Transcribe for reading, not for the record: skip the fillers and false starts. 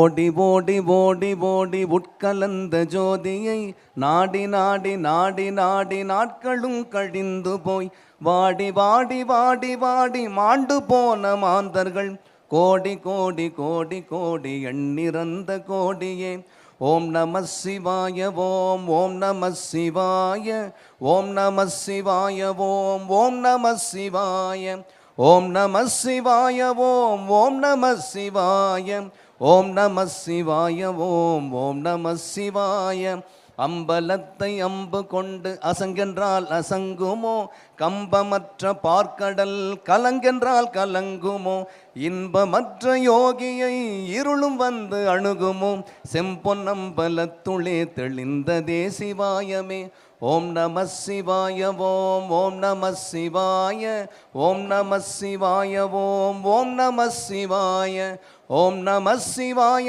ஓடி ஓடி ஓடி ஓடி உட்கலந்த ஜோதியை நாடி நாடி நாடி நாடி நாட்களும் கழிந்து போய் வாடி வாடி வாடி வாடி மாண்டு போன மாந்தர்கள் கோடி கோடி கோடி கோடி எண்ணிறந்த கோடியே. ஓம் நம சிவாய ஓம் ஓம் நம சிவாய ஓம் நம சிவாய ஓம் ஓம் நம சிவாய ஓம் நம சிவாய ஓம் ஓம் நம சிவாய ஓம் நம சிவாய ஓம் ஓம் நம சிவாய. அம்பலத்தை அம்பு கொண்டு அசங்கென்றால் அசங்குமோ, கம்பமற்ற பார்க்கடல் கலங்கென்றால் கலங்குமோ, இன்பமற்ற யோகியை இருளும் வந்து அணுகுமோ, செம்பொன்னம்பலத்துளே தெளிந்ததே சிவாயமே. ஓம் நம சிவாய ஓம் ஓம் நம சிவாய ஓம் நம சிவாய ஓம் ஓம் நம சிவாய ஓம் நம சிவாய.